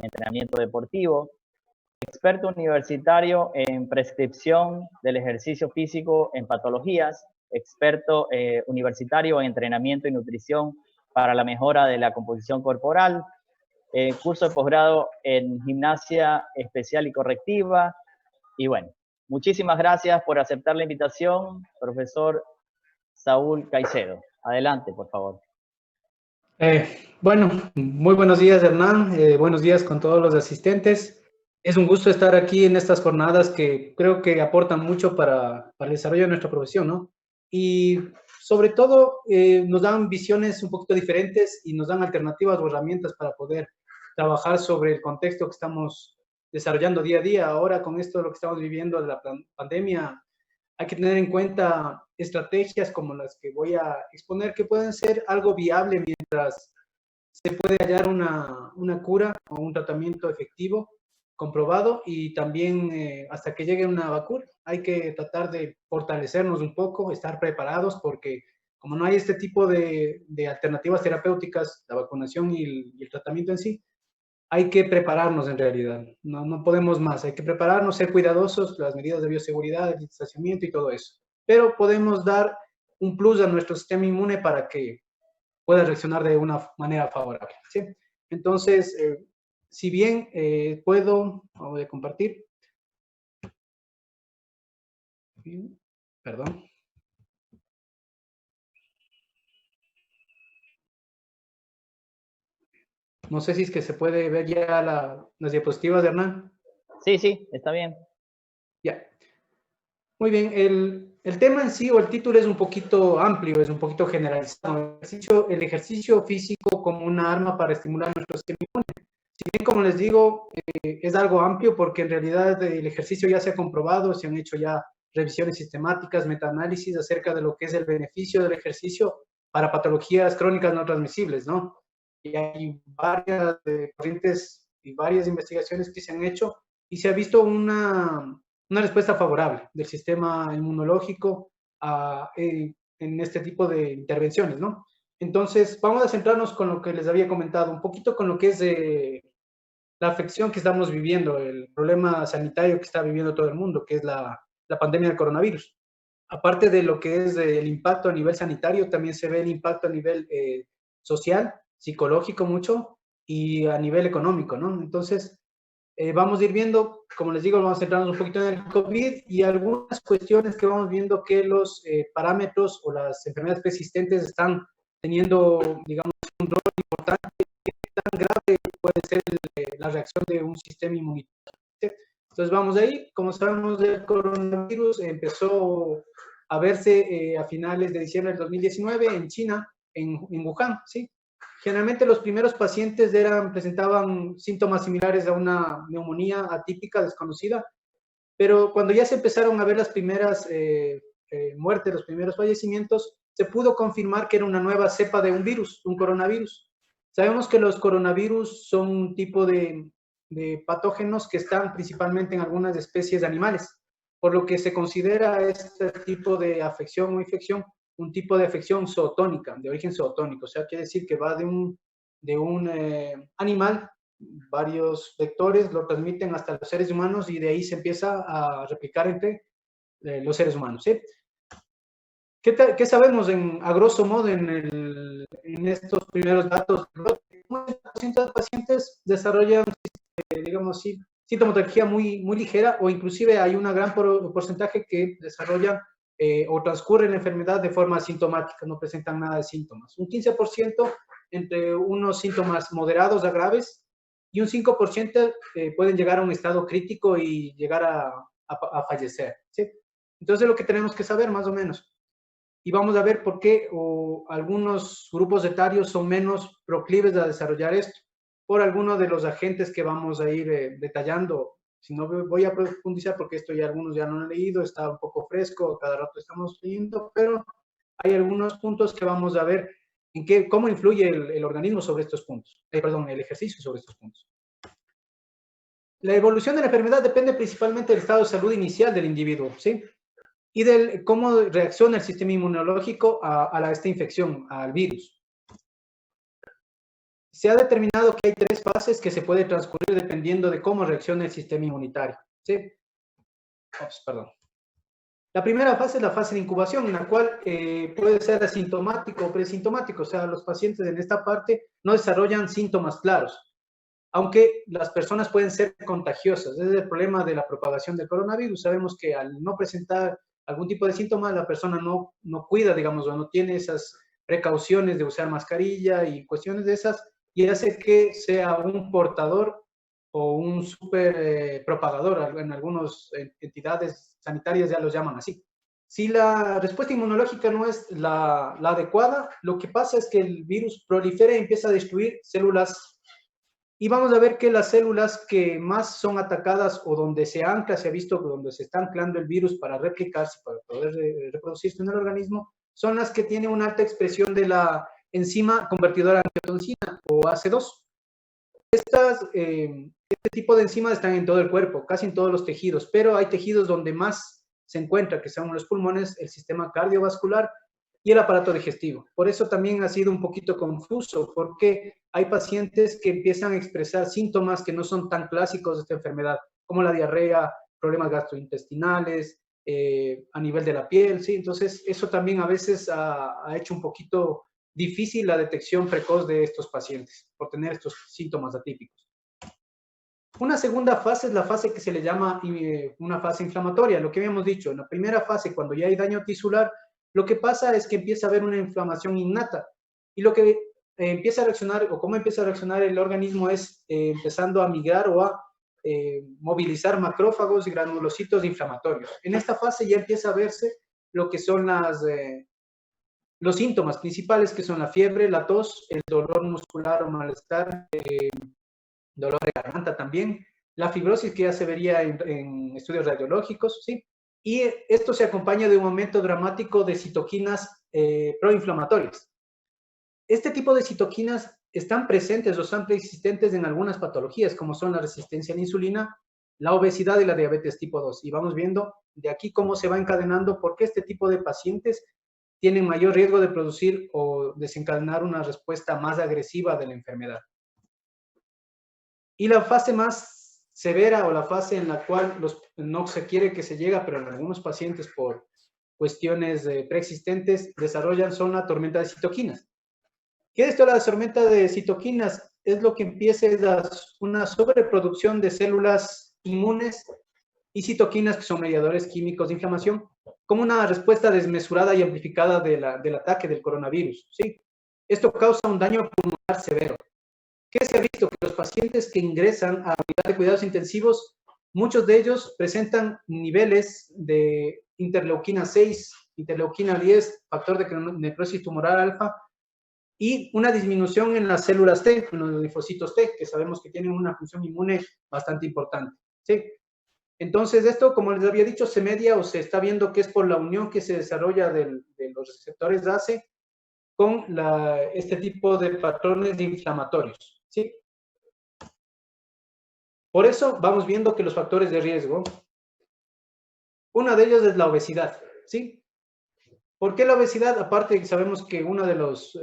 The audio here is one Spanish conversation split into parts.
entrenamiento deportivo, experto universitario en prescripción del ejercicio físico en patologías, experto universitario en entrenamiento y nutrición para la mejora de la composición corporal, curso de posgrado en gimnasia especial y correctiva. Y bueno, muchísimas gracias por aceptar la invitación, profesor Saúl Caicedo. Adelante, por favor. Bueno, muy buenos días, Hernán. Buenos días con todos los asistentes. Es un gusto estar aquí en estas jornadas que creo que aportan mucho para el desarrollo de nuestra profesión, ¿no? Y sobre todo nos dan visiones un poquito diferentes y nos dan alternativas o herramientas para poder trabajar sobre el contexto que estamos desarrollando día a día. Ahora, con esto, lo que estamos viviendo de la pandemia, hay que tener en cuenta estrategias como las que voy a exponer, que pueden ser algo viable mientras se puede hallar una cura o un tratamiento efectivo, comprobado, y también hasta que llegue una vacuna. Hay que tratar de fortalecernos un poco, estar preparados, porque como no hay este tipo de alternativas terapéuticas, la vacunación y el tratamiento en sí, hay que prepararnos en realidad. No podemos más. Hay que prepararnos, ser cuidadosos, las medidas de bioseguridad, el distanciamiento y todo eso. Pero podemos dar un plus a nuestro sistema inmune para que pueda reaccionar de una manera favorable, ¿sí? Entonces, si bien voy a compartir. Perdón. No sé si es que se puede ver ya las diapositivas de Hernán. Sí, está bien. Ya. Muy bien, el tema en sí o el título es un poquito amplio, es un poquito generalizado. El ejercicio físico como una arma para estimular nuestro sistema inmune. Si bien, como les digo, es algo amplio porque en realidad el ejercicio ya se ha comprobado, se han hecho ya revisiones sistemáticas, metaanálisis acerca de lo que es el beneficio del ejercicio para patologías crónicas no transmisibles, ¿no? Y hay varias corrientes y varias investigaciones que se han hecho y se ha visto una respuesta favorable del sistema inmunológico en este tipo de intervenciones, ¿no? Entonces, vamos a centrarnos con lo que les había comentado, un poquito con lo que es la afección que estamos viviendo, el problema sanitario que está viviendo todo el mundo, que es la pandemia del coronavirus. Aparte de lo que es el impacto a nivel sanitario, también se ve el impacto a nivel social, psicológico mucho, y a nivel económico, ¿no? Entonces, vamos a ir viendo, como les digo, vamos a centrarnos un poquito en el COVID y algunas cuestiones que vamos viendo que los parámetros o las enfermedades persistentes están teniendo, digamos, un rol importante. ¿Qué tan grave puede ser la reacción de un sistema inmunitario? Entonces vamos ahí. Como sabemos, el coronavirus empezó a verse a finales de diciembre del 2019 en China, en Wuhan, ¿sí? Generalmente los primeros pacientes presentaban síntomas similares a una neumonía atípica, desconocida, pero cuando ya se empezaron a ver las primeras muertes, los primeros fallecimientos, se pudo confirmar que era una nueva cepa de un virus, un coronavirus. Sabemos que los coronavirus son un tipo de patógenos que están principalmente en algunas especies de animales, por lo que se considera este tipo de afección o infección un tipo de afección zootónica, de origen zootónico. O sea, quiere decir que va de un animal, varios vectores lo transmiten hasta los seres humanos y de ahí se empieza a replicar entre los seres humanos, ¿sí? ¿Qué sabemos a grosso modo en estos primeros datos? Un 100% de pacientes desarrollan, digamos, sintomatología muy, muy ligera, o inclusive hay un gran porcentaje que desarrollan o transcurre la enfermedad de forma asintomática, no presentan nada de síntomas. Un 15% entre unos síntomas moderados a graves y un 5% pueden llegar a un estado crítico y llegar a fallecer, ¿sí? Entonces, lo que tenemos que saber más o menos. Y vamos a ver por qué algunos grupos etarios son menos proclives a desarrollar esto, por algunos de los agentes que vamos a ir detallando. Si no, voy a profundizar porque esto ya algunos ya no han leído, está un poco fresco, cada rato estamos leyendo, pero hay algunos puntos que vamos a ver cómo influye el organismo sobre estos puntos, el ejercicio sobre estos puntos. La evolución de la enfermedad depende principalmente del estado de salud inicial del individuo, ¿sí? Y de cómo reacciona el sistema inmunológico a esta infección, al virus. Se ha determinado que hay 3 fases que se puede transcurrir dependiendo de cómo reacciona el sistema inmunitario. ¿Sí? Perdón. La primera fase es la fase de incubación, en la cual puede ser asintomático o presintomático, o sea, los pacientes en esta parte no desarrollan síntomas claros, aunque las personas pueden ser contagiosas. Ese es el problema de la propagación del coronavirus. Sabemos que al no presentar algún tipo de síntoma, la persona no cuida, digamos, o no tiene esas precauciones de usar mascarilla y cuestiones de esas, y hace que sea un portador o un super propagador. En algunas entidades sanitarias ya los llaman así. Si la respuesta inmunológica no es la adecuada, lo que pasa es que el virus prolifera y empieza a destruir células. Y vamos a ver que las células que más son atacadas o donde se ancla, se ha visto donde se está anclando el virus para replicarse, para poder reproducirse en el organismo, son las que tienen una alta expresión de la enzima convertidora de angiotensina o AC2. Este tipo de enzimas están en todo el cuerpo, casi en todos los tejidos, pero hay tejidos donde más se encuentra, que son los pulmones, el sistema cardiovascular y el aparato digestivo. Por eso también ha sido un poquito confuso, porque hay pacientes que empiezan a expresar síntomas que no son tan clásicos de esta enfermedad, como la diarrea, problemas gastrointestinales, a nivel de la piel, ¿sí? Entonces, eso también a veces ha hecho un poquito difícil la detección precoz de estos pacientes, por tener estos síntomas atípicos. Una segunda fase es la fase que se le llama una fase inflamatoria. Lo que habíamos dicho, en la primera fase, cuando ya hay daño tisular, lo que pasa es que empieza a haber una inflamación innata. Y lo que empieza a reaccionar, o cómo empieza a reaccionar el organismo es empezando a migrar o a movilizar macrófagos y granulocitos inflamatorios. En esta fase ya empieza a verse lo que son los síntomas principales, que son la fiebre, la tos, el dolor muscular o malestar, dolor de garganta también, la fibrosis que ya se vería en estudios radiológicos, ¿sí? Y esto se acompaña de un aumento dramático de citoquinas proinflamatorias. Este tipo de citoquinas están presentes o están preexistentes en algunas patologías, como son la resistencia a la insulina, la obesidad y la diabetes tipo 2. Y vamos viendo de aquí cómo se va encadenando, porque este tipo de pacientes tienen mayor riesgo de producir o desencadenar una respuesta más agresiva de la enfermedad. Y la fase más severa, o la fase en la cual no se quiere que se llegue, pero en algunos pacientes por cuestiones preexistentes desarrollan, son la tormenta de citoquinas. ¿Qué es esto, la tormenta de citoquinas? Es lo que empieza una sobreproducción de células inmunes y citoquinas, que son mediadores químicos de inflamación, como una respuesta desmesurada y amplificada del ataque del coronavirus, ¿sí? Esto causa un daño pulmonar severo. ¿Qué se ha visto? Que los pacientes que ingresan a unidad de cuidados intensivos, muchos de ellos presentan niveles de interleuquina 6, interleuquina 10, factor de necrosis tumoral alfa, y una disminución en las células T, en los linfocitos T, que sabemos que tienen una función inmune bastante importante, ¿sí? Entonces, esto, como les había dicho, se media o se está viendo que es por la unión que se desarrolla de los receptores DASE con este tipo de patrones inflamatorios, ¿sí? Por eso vamos viendo que los factores de riesgo, uno de ellos es la obesidad, ¿sí? ¿Por qué la obesidad? Aparte, sabemos que uno de los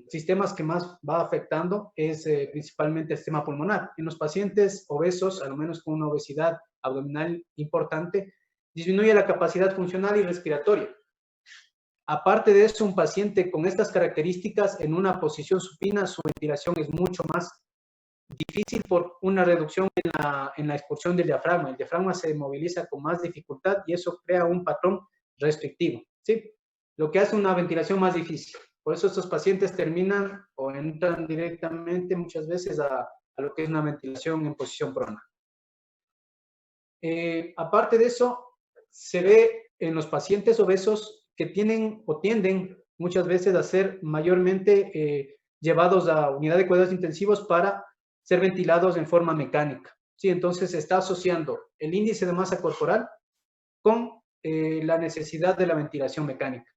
sistemas que más va afectando es principalmente el sistema pulmonar. En los pacientes obesos, a lo menos con una obesidad abdominal importante, disminuye la capacidad funcional y respiratoria. Aparte de eso, un paciente con estas características en una posición supina, su ventilación es mucho más difícil por una reducción en la expulsión del diafragma. El diafragma se moviliza con más dificultad y eso crea un patrón restrictivo, ¿sí? Lo que hace una ventilación más difícil. Por eso estos pacientes terminan o entran directamente muchas veces a lo que es una ventilación en posición prona. Aparte de eso, se ve en los pacientes obesos que tienen o tienden muchas veces a ser mayormente llevados a unidad de cuidados intensivos para ser ventilados en forma mecánica, ¿sí? Entonces se está asociando el índice de masa corporal con la necesidad de la ventilación mecánica.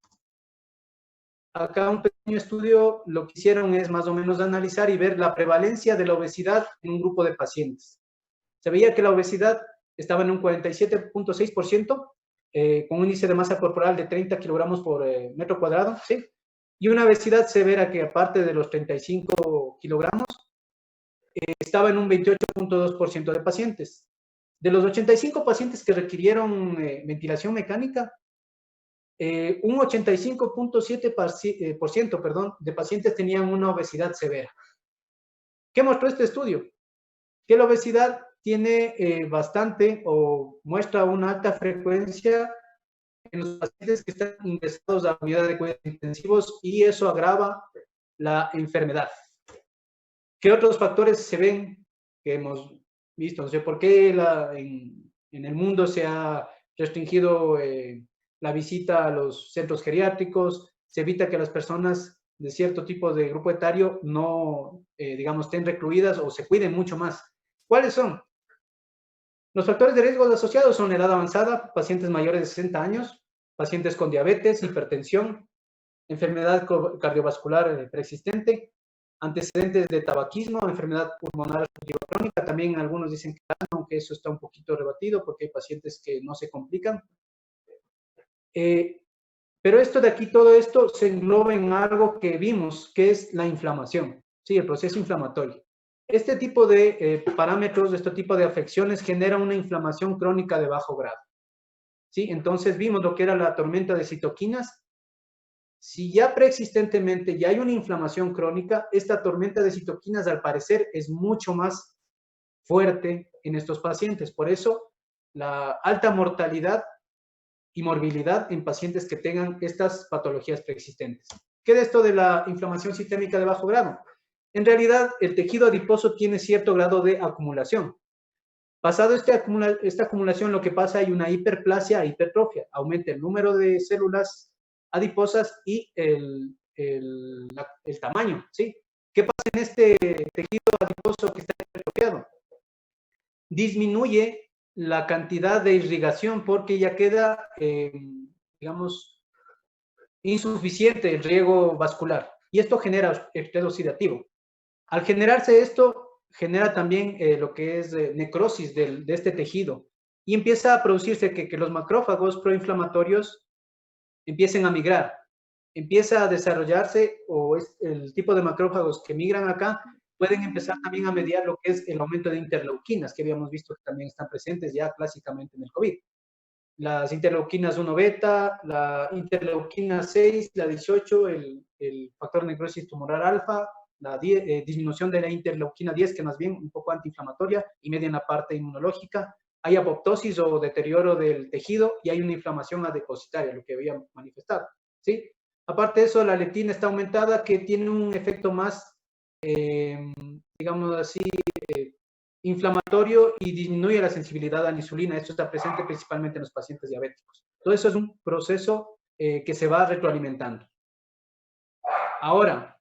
Acá un pequeño estudio, lo que hicieron es más o menos analizar y ver la prevalencia de la obesidad en un grupo de pacientes. Se veía que la obesidad estaba en un 47.6%, con un índice de masa corporal de 30 kilogramos por metro cuadrado, ¿sí? Y una obesidad severa que, aparte de los 35 kilogramos, estaba en un 28.2% de pacientes. De los 85 pacientes que requirieron ventilación mecánica, un 85.7% de pacientes tenían una obesidad severa. ¿Qué mostró este estudio? Que la obesidad tiene bastante o muestra una alta frecuencia en los pacientes que están ingresados a la unidad de cuidados intensivos y eso agrava la enfermedad. ¿Qué otros factores se ven que hemos visto? No sé por qué en el mundo se ha restringido la visita a los centros geriátricos, se evita que las personas de cierto tipo de grupo etario no, digamos, estén recluidas o se cuiden mucho más. ¿Cuáles son? Los factores de riesgo asociados son edad avanzada, pacientes mayores de 60 años, pacientes con diabetes, hipertensión, enfermedad cardiovascular preexistente, antecedentes de tabaquismo, enfermedad pulmonar crónica, también algunos dicen que aunque eso está un poquito rebatido porque hay pacientes que no se complican. Pero esto de aquí, todo esto se engloba en algo que vimos, que es la inflamación, ¿sí? El proceso inflamatorio. Este tipo de parámetros, este tipo de afecciones genera una inflamación crónica de bajo grado, ¿sí? Entonces vimos lo que era la tormenta de citoquinas. Si ya preexistentemente ya hay una inflamación crónica, esta tormenta de citoquinas al parecer es mucho más fuerte en estos pacientes. Por eso, la alta mortalidad y morbilidad en pacientes que tengan estas patologías preexistentes. ¿Qué de esto de la inflamación sistémica de bajo grado? En realidad, el tejido adiposo tiene cierto grado de acumulación. Pasado esta acumulación, lo que pasa hay una hiperplasia, hipertrofia. Aumenta el número de células adiposas y el tamaño, ¿sí? ¿Qué pasa en este tejido adiposo que está hipertrofiado? Disminuye la cantidad de irrigación porque ya queda, digamos, insuficiente el riego vascular. Y esto genera estrés oxidativo. Al generarse esto, genera también lo que es necrosis de este tejido. Y empieza a producirse que los macrófagos proinflamatorios empiecen a migrar. Empieza a desarrollarse, o es el tipo de macrófagos que migran acá, pueden empezar también a mediar lo que es el aumento de interleuquinas, que habíamos visto que también están presentes ya clásicamente en el COVID. Las interleuquinas 1 beta, la interleuquina 6, la 18, el factor necrosis tumoral alfa, la disminución de la interleuquina 10, que más bien un poco antiinflamatoria y media en la parte inmunológica. Hay apoptosis o deterioro del tejido y hay una inflamación adipositaria, lo que había manifestado, ¿sí? Aparte de eso, la leptina está aumentada, que tiene un efecto más, digamos así, inflamatorio y disminuye la sensibilidad a la insulina. Esto está presente principalmente en los pacientes diabéticos. Todo eso es un proceso que se va retroalimentando. Ahora,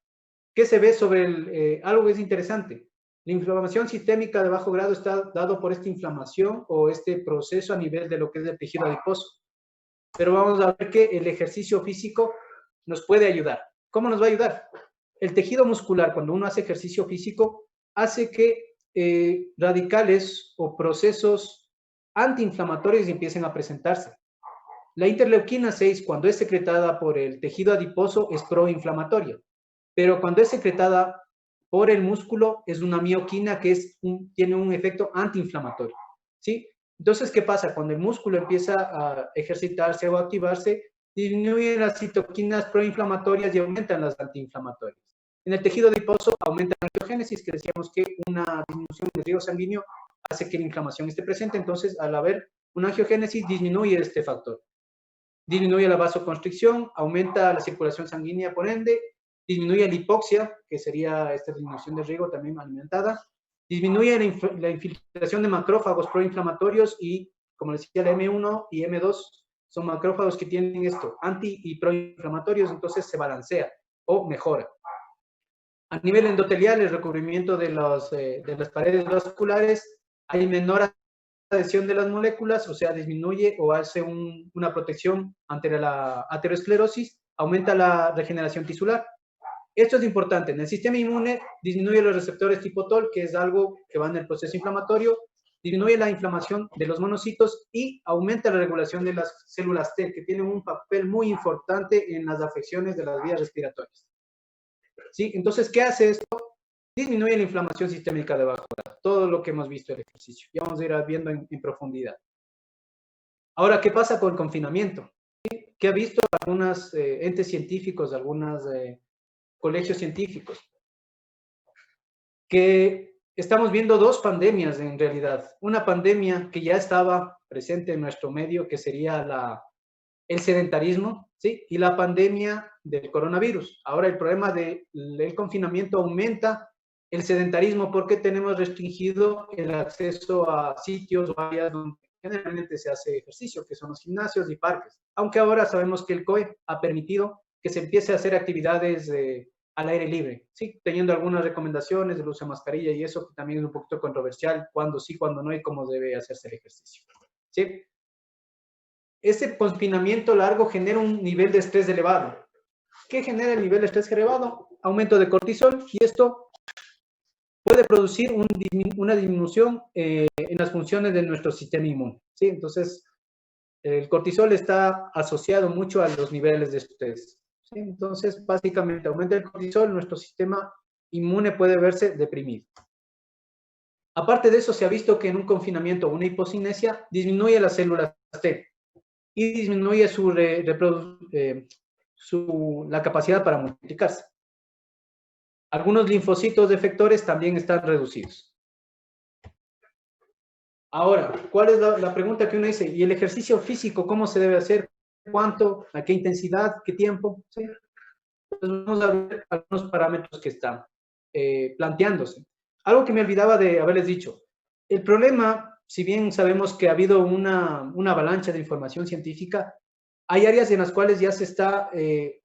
¿qué se ve sobre algo que es interesante? La inflamación sistémica de bajo grado está dado por esta inflamación o este proceso a nivel de lo que es el tejido adiposo. Pero vamos a ver que el ejercicio físico nos puede ayudar. ¿Cómo nos va a ayudar? El tejido muscular, cuando uno hace ejercicio físico, hace que radicales o procesos antiinflamatorios empiecen a presentarse. La interleuquina 6, cuando es secretada por el tejido adiposo, es proinflamatoria, pero cuando es secretada por el músculo, es una mioquina que tiene un efecto antiinflamatorio, ¿sí? Entonces, ¿qué pasa? Cuando el músculo empieza a ejercitarse o a activarse, disminuyen las citoquinas proinflamatorias y aumentan las antiinflamatorias. En el tejido adiposo aumenta la angiogénesis, que decíamos que una disminución del riego sanguíneo hace que la inflamación esté presente. Entonces, al haber una angiogénesis, disminuye este factor. Disminuye la vasoconstricción, aumenta la circulación sanguínea, por ende, disminuye la hipoxia, que sería esta disminución de riego también alimentada, disminuye la infiltración de macrófagos proinflamatorios y, como les decía, la M1 y M2 son macrófagos que tienen esto, anti y proinflamatorios, entonces se balancea o mejora. A nivel endotelial, el recubrimiento de las paredes vasculares, hay menor adhesión de las moléculas, o sea, disminuye o hace una protección ante la aterosclerosis, aumenta la regeneración tisular. Esto es importante. En el sistema inmune disminuye los receptores tipo TOL, que es algo que va en el proceso inflamatorio, disminuye la inflamación de los monocitos y aumenta la regulación de las células T, que tienen un papel muy importante en las afecciones de las vías respiratorias. ¿Sí? Entonces, ¿qué hace esto? disminuye la inflamación sistémica de bajo grado. Todo lo que hemos visto en el ejercicio. Ya vamos a ir viendo en profundidad. Ahora, ¿qué pasa con el confinamiento? ¿Qué ha visto algunos entes científicos, algunos colegios científicos? Que estamos viendo dos pandemias en realidad. Una pandemia que ya estaba presente en nuestro medio, que sería el sedentarismo, ¿sí? Y la pandemia del coronavirus. Ahora el problema del confinamiento aumenta el sedentarismo porque tenemos restringido el acceso a sitios o áreas donde generalmente se hace ejercicio, que son los gimnasios y parques. Aunque ahora sabemos que el COE ha permitido que se empiece a hacer actividades al aire libre, sí, teniendo algunas recomendaciones del uso de mascarilla y eso que también es un poquito controversial, cuándo sí, cuándo no y cómo debe hacerse el ejercicio, ¿sí? Ese confinamiento largo genera un nivel de estrés elevado. ¿Qué genera el nivel de estrés elevado? Aumento de cortisol, y esto puede producir una disminución en las funciones de nuestro sistema inmune, ¿sí? Entonces, el cortisol está asociado mucho a los niveles de estrés, ¿sí? Entonces, básicamente, aumenta el cortisol, nuestro sistema inmune puede verse deprimido. Aparte de eso, se ha visto que en un confinamiento o una hipocinesia disminuye las células T y disminuye la capacidad para multiplicarse. Algunos linfocitos efectores también están reducidos. Ahora, ¿cuál es la pregunta que uno dice? ¿Y el ejercicio físico cómo se debe hacer? ¿Cuánto? ¿A qué intensidad? ¿Qué tiempo? ¿Sí? Entonces vamos a ver algunos parámetros que están planteándose. Algo que me olvidaba de haberles dicho. El problema, si bien sabemos que ha habido una avalancha de información científica, hay áreas en las cuales ya se está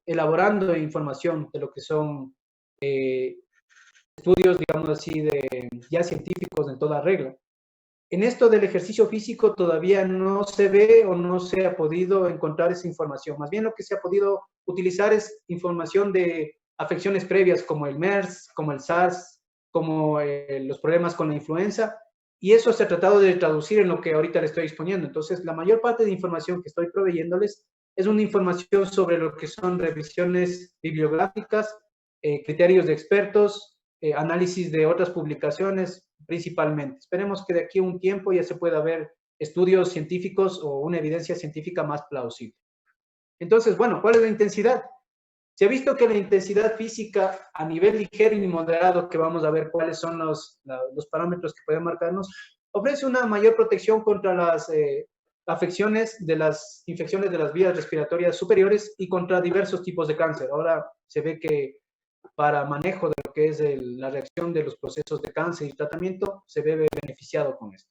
elaborando información de lo que son estudios, digamos así, ya científicos en toda regla. En esto del ejercicio físico todavía no se ve o no se ha podido encontrar esa información. Más bien lo que se ha podido utilizar es información de afecciones previas como el MERS, como el SARS, como los problemas con la influenza, y eso se ha tratado de traducir en lo que ahorita les estoy exponiendo. Entonces, la mayor parte de información que estoy proveyéndoles es una información sobre lo que son revisiones bibliográficas, criterios de expertos, análisis de otras publicaciones, principalmente. Esperemos que de aquí a un tiempo ya se pueda ver estudios científicos o una evidencia científica más plausible. Entonces, bueno, ¿cuál es la intensidad? Se ha visto que la intensidad física a nivel ligero y moderado, que vamos a ver cuáles son los parámetros que pueden marcarnos, ofrece una mayor protección contra las afecciones de las infecciones de las vías respiratorias superiores y contra diversos tipos de cáncer. Ahora se ve que para manejo de lo que es la reacción de los procesos de cáncer y tratamiento, se ve beneficiado con esto.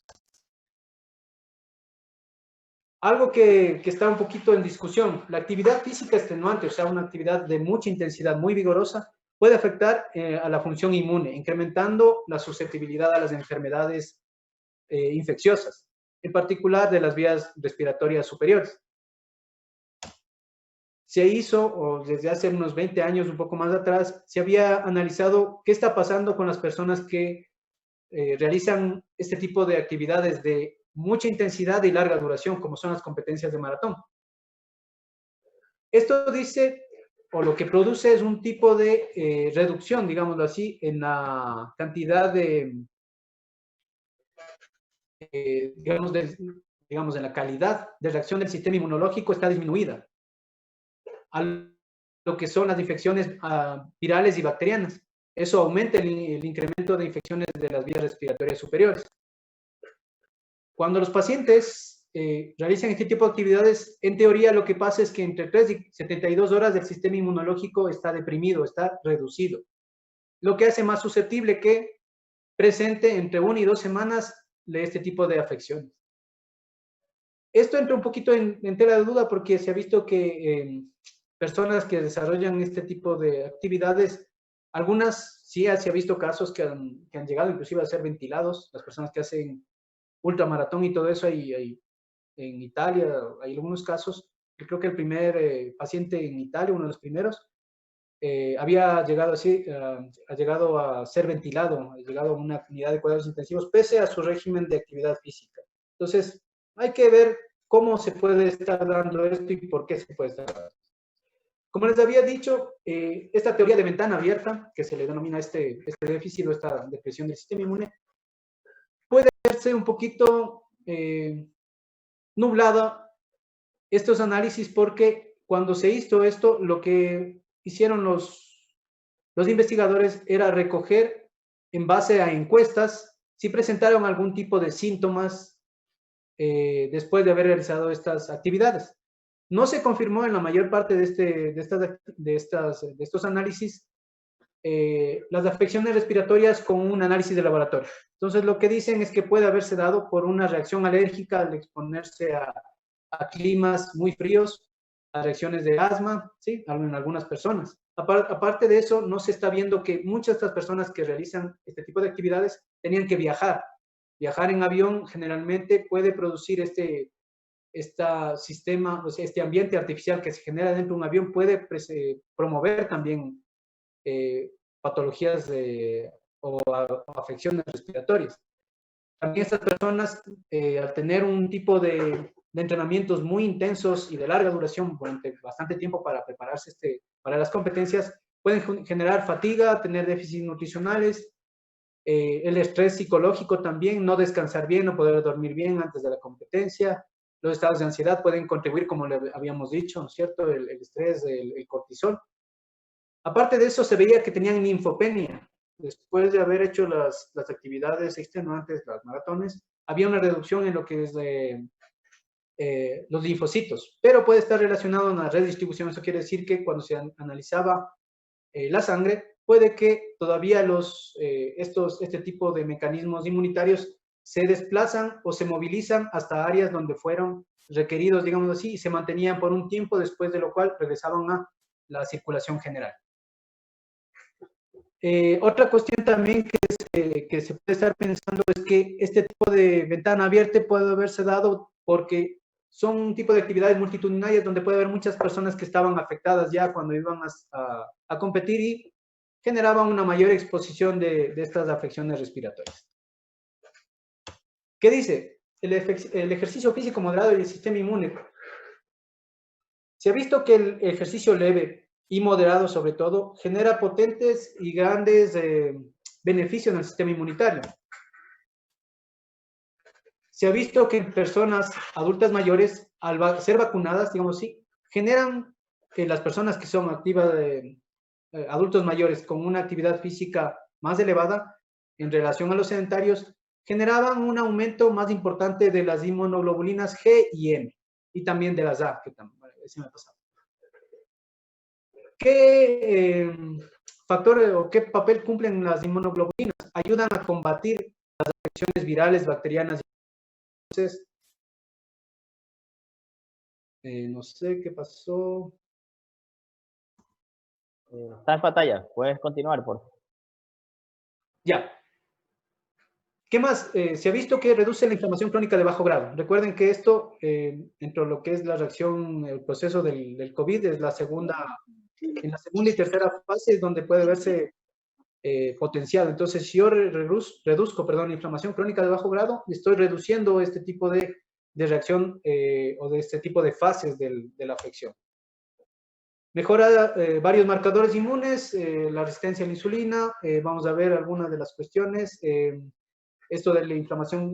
Algo que está un poquito en discusión, la actividad física extenuante, o sea, una actividad de mucha intensidad, muy vigorosa, puede afectar a la función inmune, incrementando la susceptibilidad a las enfermedades infecciosas, en particular de las vías respiratorias superiores. Se hizo, o desde hace unos 20 años, un poco más atrás, se había analizado qué está pasando con las personas que realizan este tipo de actividades de mucha intensidad y larga duración, como son las competencias de maratón. Esto dice, o lo que produce es un tipo de reducción, digámoslo así, en la cantidad de, digamos, en la calidad de reacción del sistema inmunológico está disminuida a lo que son las infecciones virales y bacterianas. Eso aumenta el incremento de infecciones de las vías respiratorias superiores. Cuando los pacientes realizan este tipo de actividades, en teoría lo que pasa es que entre 3 y 72 horas el sistema inmunológico está deprimido, está reducido, lo que hace más susceptible que presente entre 1 y 2 semanas este tipo de afecciones. Esto entra un poquito en tela de duda porque se ha visto que personas que desarrollan este tipo de actividades, algunas sí se ha visto casos que han llegado inclusive a ser ventilados, las personas que hacen ultramaratón y todo eso, en Italia hay algunos casos. Yo creo que el primer paciente en Italia, uno de los primeros, había llegado así, ha llegado a ser ventilado, ha llegado a una unidad de cuidados intensivos, pese a su régimen de actividad física. Entonces, hay que ver cómo se puede estar dando esto y por qué se puede estar dando. Como les había dicho, esta teoría de ventana abierta, que se le denomina este déficit o esta depresión del sistema inmune, puede verse un poquito nublada estos análisis porque cuando se hizo esto, lo que hicieron los investigadores era recoger en base a encuestas si presentaron algún tipo de síntomas después de haber realizado estas actividades. No se confirmó en la mayor parte de estos análisis las afecciones respiratorias con un análisis de laboratorio. Entonces, lo que dicen es que puede haberse dado por una reacción alérgica al exponerse a climas muy fríos, a reacciones de asma, ¿sí? En algunas personas. Aparte de eso, no se está viendo que muchas de estas personas que realizan este tipo de actividades tenían que viajar. Viajar en avión generalmente puede producir este sistema, o sea, este ambiente artificial que se genera dentro de un avión puede promover también patologías o afecciones respiratorias. También estas personas, al tener un tipo de entrenamientos muy intensos y de larga duración durante bastante tiempo para prepararse para las competencias, pueden generar fatiga, tener déficits nutricionales, el estrés psicológico también, no descansar bien, no poder dormir bien antes de la competencia. Los estados de ansiedad pueden contribuir, como le habíamos dicho, ¿no es cierto? El estrés, el cortisol. Aparte de eso, se veía que tenían linfopenia. Después de haber hecho las actividades extenuantes, las maratones, había una reducción en lo que es los linfocitos, pero puede estar relacionado a una redistribución. Eso quiere decir que cuando se analizaba la sangre, puede que todavía este tipo de mecanismos inmunitarios se desplazan o se movilizan hasta áreas donde fueron requeridos, digamos así, y se mantenían por un tiempo, después de lo cual regresaban a la circulación general. Otra cuestión también que se puede estar pensando es que este tipo de ventana abierta puede haberse dado porque son un tipo de actividades multitudinarias donde puede haber muchas personas que estaban afectadas ya cuando iban a competir y generaban una mayor exposición de estas afecciones respiratorias. ¿Qué dice? El ejercicio físico moderado y el sistema inmune. Se ha visto que el ejercicio leve y moderado, sobre todo, genera potentes y grandes beneficios en el sistema inmunitario. Se ha visto que en personas adultas mayores, al ser vacunadas, digamos así, generan que las personas que son activas, adultos mayores con una actividad física más elevada en relación a los sedentarios, generaban un aumento más importante de las inmunoglobulinas G y M, y también de las A, que también se me ha pasado. ¿Qué factor o qué papel cumplen las inmunoglobulinas? Ayudan a combatir las infecciones virales, bacterianas. Entonces, no sé qué pasó. Está en pantalla. Puedes continuar, por favor. Ya. ¿Qué más? Se ha visto que reduce la inflamación crónica de bajo grado. Recuerden que esto, dentro de lo que es la reacción, el proceso del COVID, es en la segunda y tercera fase es donde puede verse potencial. Entonces, si yo reduzco la inflamación crónica de bajo grado, estoy reduciendo este tipo de reacción o de este tipo de fases de la afección. Mejora varios marcadores inmunes, la resistencia a la insulina, vamos a ver algunas de las cuestiones, esto de la inflamación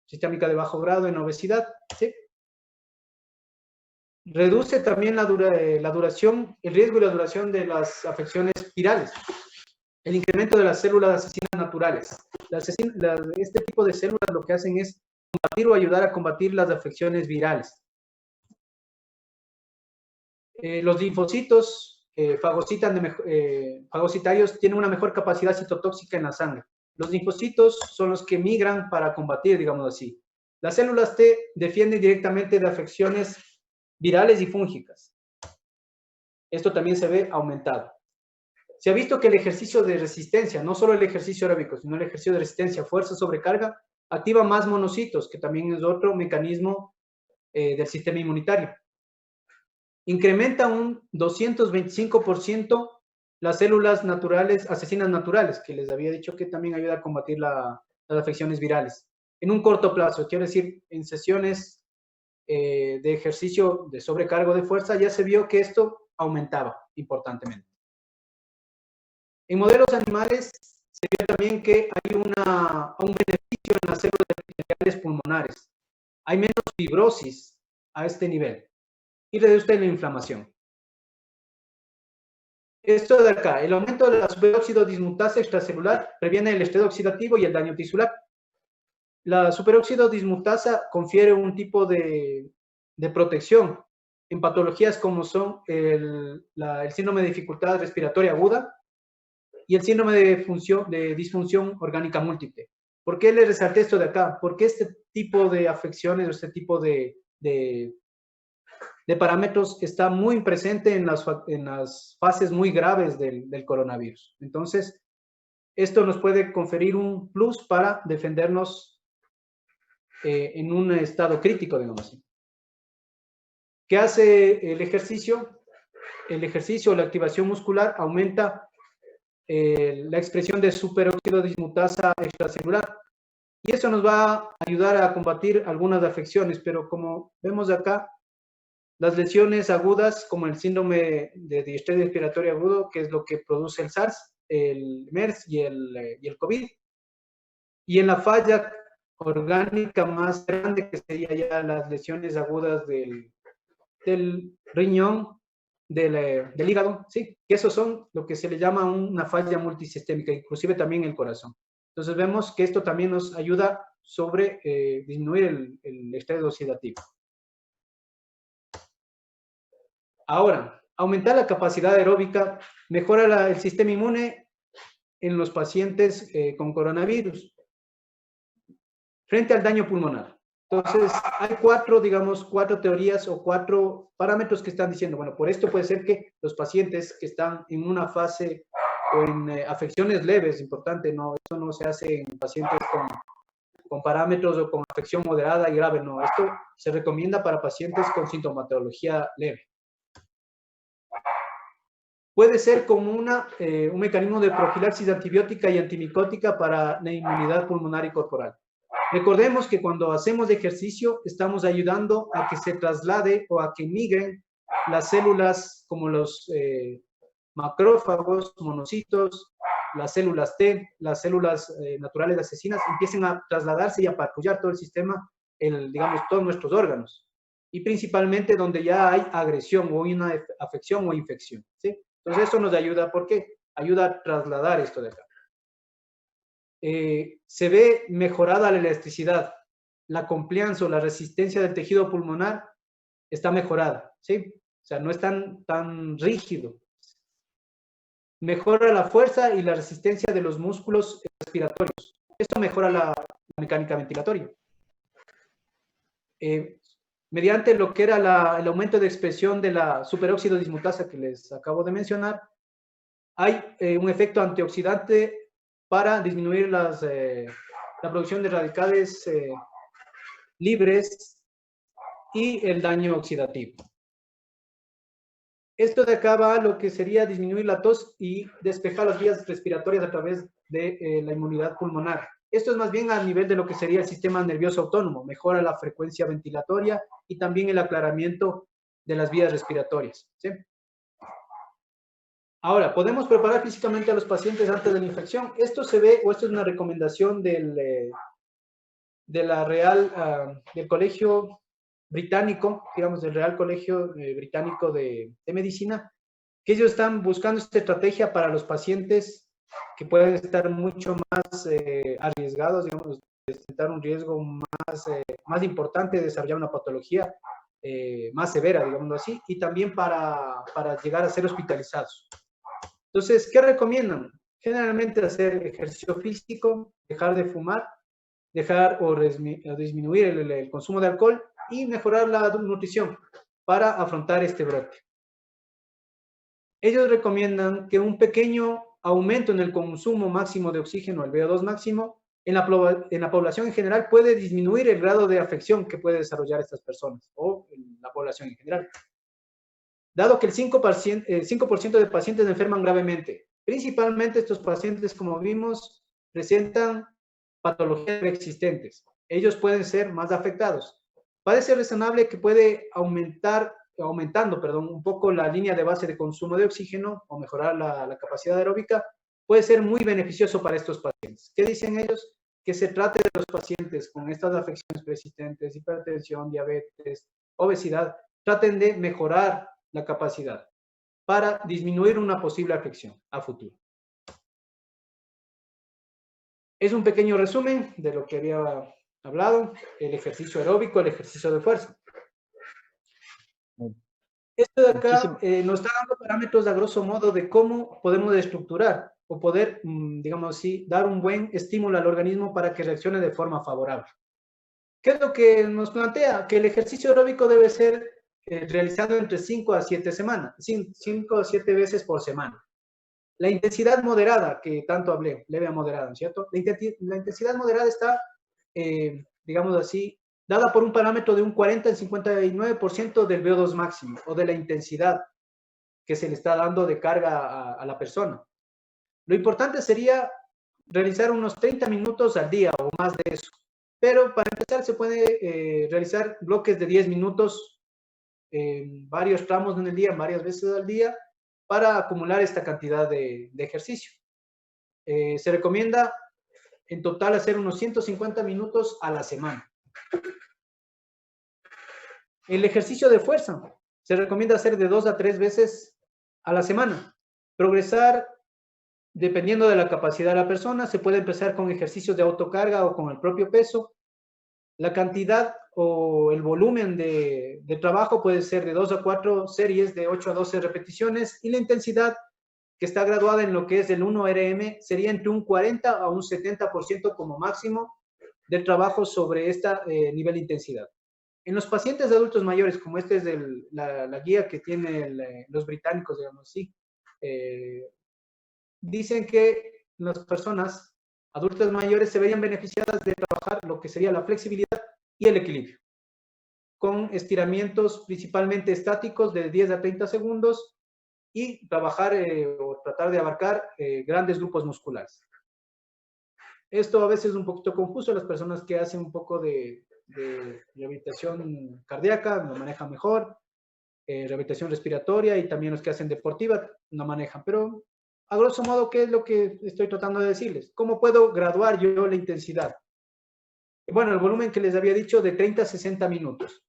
sistémica de bajo grado en obesidad, ¿sí? Reduce también la duración, el riesgo y la duración de las afecciones virales. El incremento de las células asesinas naturales. Este tipo de células lo que hacen es combatir o ayudar a combatir las afecciones virales. Los linfocitos fagocitarios tienen una mejor capacidad citotóxica en la sangre. Los linfocitos son los que migran para combatir, digamos así. Las células T defienden directamente de afecciones virales y fúngicas. Esto también se ve aumentado. Se ha visto que el ejercicio de resistencia, no solo el ejercicio aeróbico, sino el ejercicio de resistencia, fuerza sobre carga, activa más monocitos, que también es otro mecanismo del sistema inmunitario. Incrementa un 225% las células naturales, asesinas naturales, que les había dicho que también ayuda a combatir las afecciones virales. En un corto plazo, quiero decir, en sesiones de ejercicio de sobrecargo de fuerza, ya se vio que esto aumentaba importantemente. En modelos animales se vio también que hay un beneficio en las células epiteliales pulmonares. Hay menos fibrosis a este nivel y reduce la inflamación. Esto de acá, el aumento de la superóxido dismutasa extracelular previene el estrés oxidativo y el daño tisular. La superóxido dismutasa confiere un tipo de protección en patologías como son el síndrome de dificultad respiratoria aguda y el síndrome de disfunción orgánica múltiple. ¿Por qué le resalté esto de acá? Porque este tipo de afecciones, este tipo de parámetros está muy presente en las fases muy graves del coronavirus. Entonces, esto nos puede conferir un plus para defendernos en un estado crítico, digamos así. ¿Qué hace el ejercicio? El ejercicio, la activación muscular, aumenta la expresión de superóxido dismutasa extracelular. Y eso nos va a ayudar a combatir algunas afecciones, pero como vemos acá, las lesiones agudas, como el síndrome de estrés respiratorio agudo, que es lo que produce el SARS, el MERS y el COVID. Y en la falla orgánica más grande, que sería ya las lesiones agudas del riñón, del hígado, sí, que esos son lo que se le llama una falla multisistémica, inclusive también el corazón. Entonces vemos que esto también nos ayuda sobre disminuir el estrés oxidativo. Ahora, aumentar la capacidad aeróbica mejora el sistema inmune en los pacientes con coronavirus frente al daño pulmonar. Entonces, hay cuatro teorías o 4 parámetros que están diciendo, bueno, por esto puede ser que los pacientes que están en una fase o en afecciones leves, importante, no, esto no se hace en pacientes con parámetros o con afección moderada y grave, no, esto se recomienda para pacientes con sintomatología leve. Puede ser como un mecanismo de profilaxis antibiótica y antimicótica para la inmunidad pulmonar y corporal. Recordemos que cuando hacemos ejercicio estamos ayudando a que se traslade o a que migren las células como los macrófagos, monocitos, las células T, las células naturales asesinas, empiecen a trasladarse y a patrullar todo el sistema, digamos, todos nuestros órganos. Y principalmente donde ya hay agresión o una afección o infección, ¿sí? Entonces eso nos ayuda, ¿por qué? Ayuda a trasladar esto de acá. Se ve mejorada la elasticidad, la compliance o la resistencia del tejido pulmonar está mejorada, ¿sí? O sea, no es tan rígido. Mejora la fuerza y la resistencia de los músculos respiratorios. Esto mejora la mecánica ventilatoria. Mediante lo que era el aumento de expresión de la superóxido dismutasa que les acabo de mencionar, hay un efecto antioxidante para disminuir la producción de radicales libres y el daño oxidativo. Esto de acá va a lo que sería disminuir la tos y despejar las vías respiratorias a través de la inmunidad pulmonar. Esto es más bien a nivel de lo que sería el sistema nervioso autónomo, mejora la frecuencia ventilatoria y también el aclaramiento de las vías respiratorias, ¿sí? Ahora, podemos preparar físicamente a los pacientes antes de la infección. Esto se ve, o esto es una recomendación del Colegio Británico, digamos, del Real Colegio Británico de Medicina, que ellos están buscando esta estrategia para los pacientes que pueden estar mucho más arriesgados, digamos, presentar un riesgo más importante de desarrollar una patología más severa, digámoslo así, y también para llegar a ser hospitalizados. Entonces, ¿qué recomiendan? Generalmente hacer ejercicio físico, dejar de fumar, dejar o disminuir el consumo de alcohol y mejorar la nutrición para afrontar este brote. Ellos recomiendan que un pequeño aumento en el consumo máximo de oxígeno, el VO2 máximo, en la población en general puede disminuir el grado de afección que puede desarrollar estas personas o en la población en general. Dado que el 5% de pacientes enferman gravemente, principalmente estos pacientes, como vimos, presentan patologías preexistentes. Ellos pueden ser más afectados. Parece razonable que puede aumentar aumentando, perdón, un poco la línea de base de consumo de oxígeno o mejorar la capacidad aeróbica, puede ser muy beneficioso para estos pacientes. ¿Qué dicen ellos? Que se trate de los pacientes con estas afecciones persistentes, hipertensión, diabetes, obesidad, traten de mejorar la capacidad para disminuir una posible afección a futuro. Es un pequeño resumen de lo que había hablado, el ejercicio aeróbico, el ejercicio de fuerza. Esto de acá nos está dando parámetros a grosso modo de cómo podemos estructurar o poder, digamos así, dar un buen estímulo al organismo para que reaccione de forma favorable. ¿Qué es lo que nos plantea? Que el ejercicio aeróbico debe ser realizado entre 5 a 7 semanas, 5 a 7 veces por semana. La intensidad moderada, que tanto hablé, leve a moderada, ¿cierto? La intensidad moderada está, digamos así, dada por un parámetro de un 40 al 59% del VO2 máximo o de la intensidad que se le está dando de carga a la persona. Lo importante sería realizar unos 30 minutos al día o más de eso. Pero para empezar se puede realizar bloques de 10 minutos en varios tramos en el día, varias veces al día, para acumular esta cantidad de ejercicio. Se recomienda en total hacer unos 150 minutos a la semana. El ejercicio de fuerza se recomienda hacer de 2 a 3 veces a la semana. Progresar, dependiendo de la capacidad de la persona, se puede empezar con ejercicios de autocarga o con el propio peso. La cantidad o el volumen de trabajo puede ser de 2 a 4 series de 8 a 12 repeticiones y la intensidad que está graduada en lo que es el 1RM sería entre un 40 a un 70% como máximo del trabajo sobre este nivel de intensidad. En los pacientes adultos mayores, como este es la guía que tienen los británicos, digamos así, dicen que las personas adultas mayores se verían beneficiadas de trabajar lo que sería la flexibilidad y el equilibrio, con estiramientos principalmente estáticos de 10 a 30 segundos y trabajar o tratar de abarcar grandes grupos musculares. Esto a veces es un poquito confuso, las personas que hacen un poco de rehabilitación cardíaca lo manejan mejor, rehabilitación respiratoria y también los que hacen deportiva lo manejan, pero a grosso modo, ¿qué es lo que estoy tratando de decirles? ¿Cómo puedo graduar yo la intensidad? Bueno, el volumen que les había dicho de 30 a 60 minutos.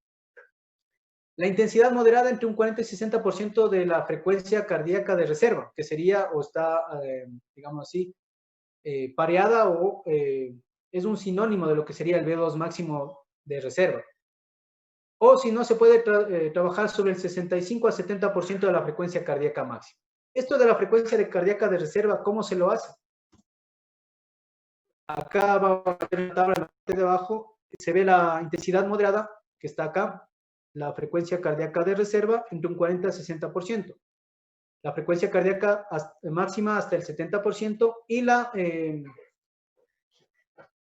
La intensidad moderada entre un 40 y 60% de la frecuencia cardíaca de reserva, que sería o está, digamos así, pareada o es un sinónimo de lo que sería el VO2 máximo de reserva. O si no, se puede trabajar sobre el 65 a 70% de la frecuencia cardíaca máxima. Esto de la frecuencia cardíaca de reserva, ¿cómo se lo hace? Acá va a ver la tabla en la parte de abajo, se ve la intensidad moderada, que está acá, la frecuencia cardíaca de reserva entre un 40 a 60%. La frecuencia cardíaca máxima hasta el 70% y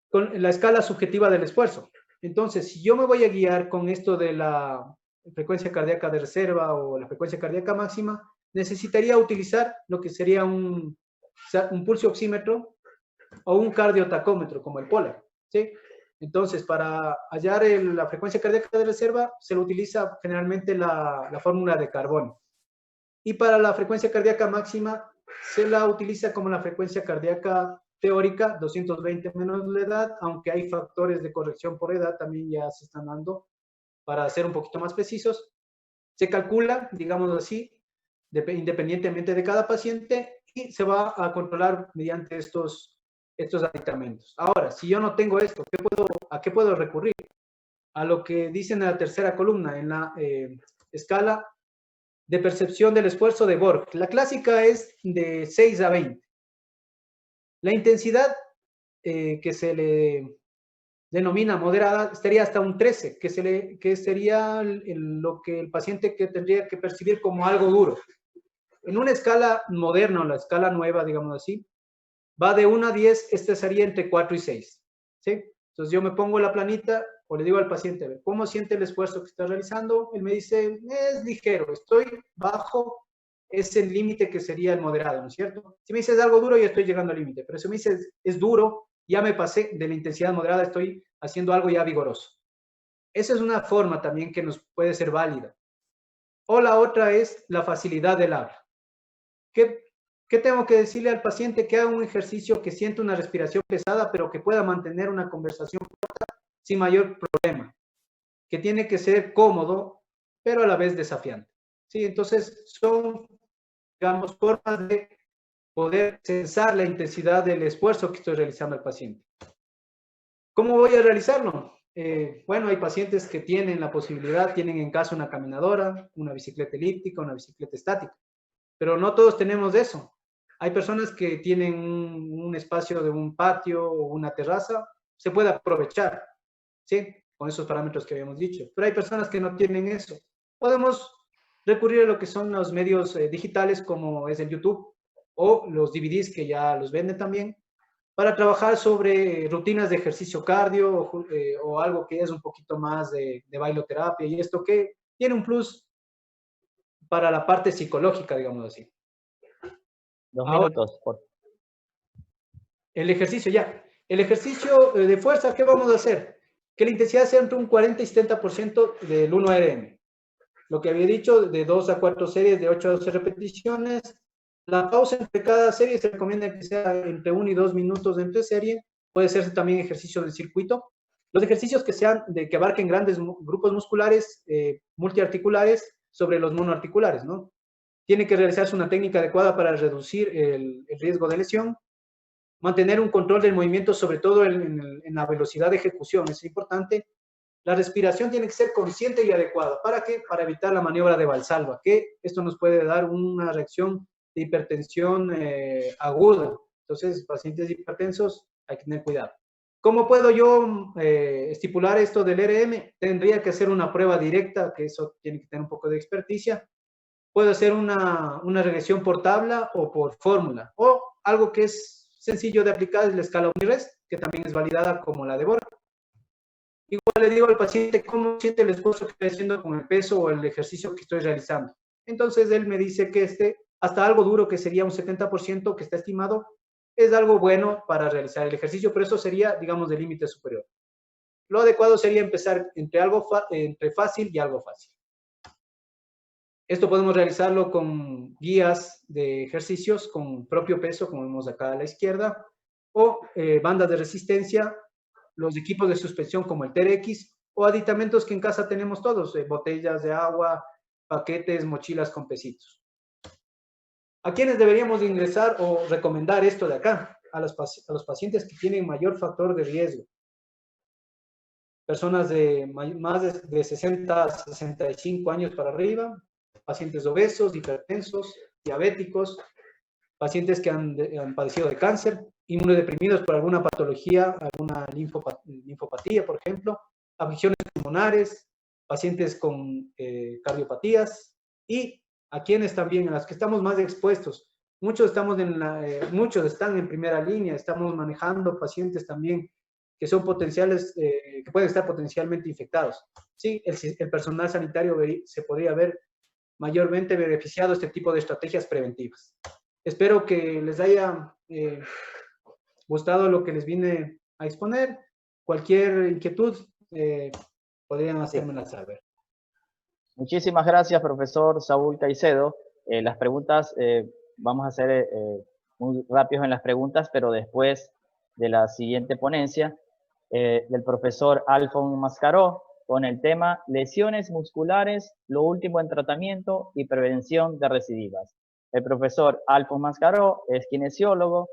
con la escala subjetiva del esfuerzo. Entonces, si yo me voy a guiar con esto de la frecuencia cardíaca de reserva o la frecuencia cardíaca máxima, necesitaría utilizar lo que sería un pulso oxímetro o un cardiotacómetro, como el Polar, ¿sí? Entonces, para hallar la frecuencia cardíaca de reserva, se lo utiliza generalmente la fórmula de Carbone. Y para la frecuencia cardíaca máxima, se la utiliza como la frecuencia cardíaca teórica, 220 menos la edad, aunque hay factores de corrección por edad también ya se están dando para ser un poquito más precisos. Se calcula, digamos así, independientemente de cada paciente y se va a controlar mediante estos aditamentos. Ahora, si yo no tengo esto, ¿a qué puedo recurrir? A lo que dicen en la tercera columna, en la escala de percepción del esfuerzo de Borg. La clásica es de 6 a 20. La intensidad que se le denomina moderada estaría hasta un 13, que sería lo que el paciente que tendría que percibir como algo duro. En una escala moderna o la escala nueva, digamos así, va de 1 a 10, este sería entre 4 y 6. ¿Sí? Entonces yo me pongo la planita o le digo al paciente, ¿cómo siente el esfuerzo que está realizando? Él me dice, es ligero, estoy bajo ese límite que sería el moderado, ¿no es cierto? Si me dices algo duro, ya estoy llegando al límite, pero si me dices es duro, ya me pasé de la intensidad moderada, estoy haciendo algo ya vigoroso. Esa es una forma también que nos puede ser válida. O la otra es la facilidad del habla. ¿Qué tengo que decirle al paciente? Que haga un ejercicio que sienta una respiración pesada, pero que pueda mantener una conversación corta sin mayor problema. Que tiene que ser cómodo, pero a la vez desafiante. ¿Sí? Entonces, son, digamos, formas de poder censar la intensidad del esfuerzo que estoy realizando al paciente. ¿Cómo voy a realizarlo? Bueno, hay pacientes que tienen la posibilidad, tienen en casa una caminadora, una bicicleta elíptica, una bicicleta estática, pero no todos tenemos eso. Hay personas que tienen un espacio de un patio o una terraza, se puede aprovechar, ¿sí? Con esos parámetros que habíamos dicho, pero hay personas que no tienen eso. Podemos recurrir a lo que son los medios digitales como es el YouTube o los DVDs que ya los venden también, para trabajar sobre rutinas de ejercicio cardio o algo que es un poquito más de bailoterapia y esto que tiene un plus para la parte psicológica, digamos así. 2 Ahora, minutos. el ejercicio ya. El ejercicio de fuerza, ¿qué vamos a hacer? Que la intensidad sea entre un 40 y 70% del 1RM. Lo que había dicho, de 2 a 4 series, de 8 a 12 repeticiones. La pausa entre cada serie se recomienda que sea entre 1 y 2 minutos entre serie. Puede ser también ejercicio del circuito. Los ejercicios que sean que abarquen grandes grupos musculares multiarticulares sobre los monoarticulares, ¿no? Tiene que realizarse una técnica adecuada para reducir el riesgo de lesión. Mantener un control del movimiento, sobre todo en la velocidad de ejecución, es importante. La respiración tiene que ser consciente y adecuada. ¿Para qué? Para evitar la maniobra de Valsalva, que esto nos puede dar una reacción de hipertensión aguda. Entonces, pacientes hipertensos, hay que tener cuidado. ¿Cómo puedo yo estipular esto del RM? Tendría que hacer una prueba directa, que eso tiene que tener un poco de experticia. Puedo hacer una regresión por tabla o por fórmula. O algo que es sencillo de aplicar es la escala Unirest, que también es validada como la de Borg. Igual le digo al paciente cómo siente el esfuerzo que estoy haciendo con el peso o el ejercicio que estoy realizando. Entonces él me dice que hasta algo duro, que sería un 70% que está estimado, es algo bueno para realizar el ejercicio, pero eso sería, digamos, del límite superior. Lo adecuado sería empezar entre fácil y algo fácil. Esto podemos realizarlo con guías de ejercicios con propio peso, como vemos acá a la izquierda, o bandas de resistencia, los equipos de suspensión como el TRX, o aditamentos que en casa tenemos todos, botellas de agua, paquetes, mochilas con pesitos. ¿A quiénes deberíamos ingresar o recomendar esto de acá? A los pacientes que tienen mayor factor de riesgo. Personas de más de 60 a 65 años para arriba, pacientes obesos, hipertensos, diabéticos, pacientes que han padecido de cáncer, inmunodeprimidos por alguna patología, alguna linfopatía, por ejemplo, afecciones pulmonares, pacientes con cardiopatías y a quienes también, a las que estamos más expuestos. Muchos están en primera línea, estamos manejando pacientes también que son potenciales, que pueden estar potencialmente infectados. Sí, el personal sanitario se podría ver mayormente beneficiado de este tipo de estrategias preventivas. Espero que les haya gustado lo que les vine a exponer. Cualquier inquietud podrían hacérmela saber. Muchísimas gracias, profesor Saúl Caicedo. Las preguntas, vamos a ser muy rápidos en las preguntas, pero después de la siguiente ponencia del profesor Alfon Mascaró, con el tema lesiones musculares, lo último en tratamiento y prevención de recidivas. El profesor Alfon Mascaró es kinesiólogo,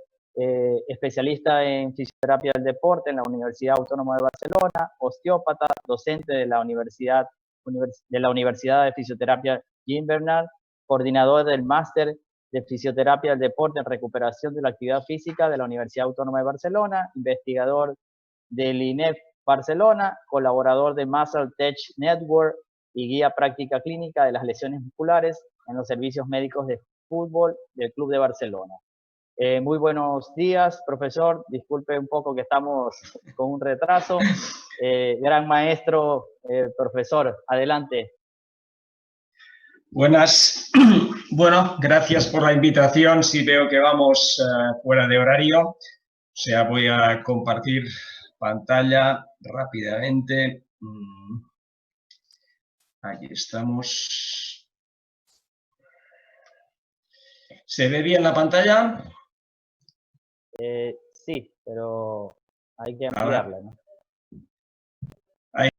especialista en fisioterapia del deporte en la Universidad Autónoma de Barcelona, osteópata, docente de la Universidad de Fisioterapia Jean Bernard, coordinador del máster de Fisioterapia del Deporte en Recuperación de la Actividad Física de la Universidad Autónoma de Barcelona, investigador del INEF Barcelona, colaborador de Muscle Tech Network y guía práctica clínica de las lesiones musculares en los servicios médicos de fútbol del Club de Barcelona. Muy buenos días, profesor. Disculpe un poco que estamos con un retraso. Gran maestro, profesor, adelante. Buenas. Bueno, gracias por la invitación. Sí veo que vamos fuera de horario. O sea, voy a compartir pantalla rápidamente. Aquí estamos. ¿Se ve bien la pantalla? Sí, pero hay que A ver. ampliarla, ¿no?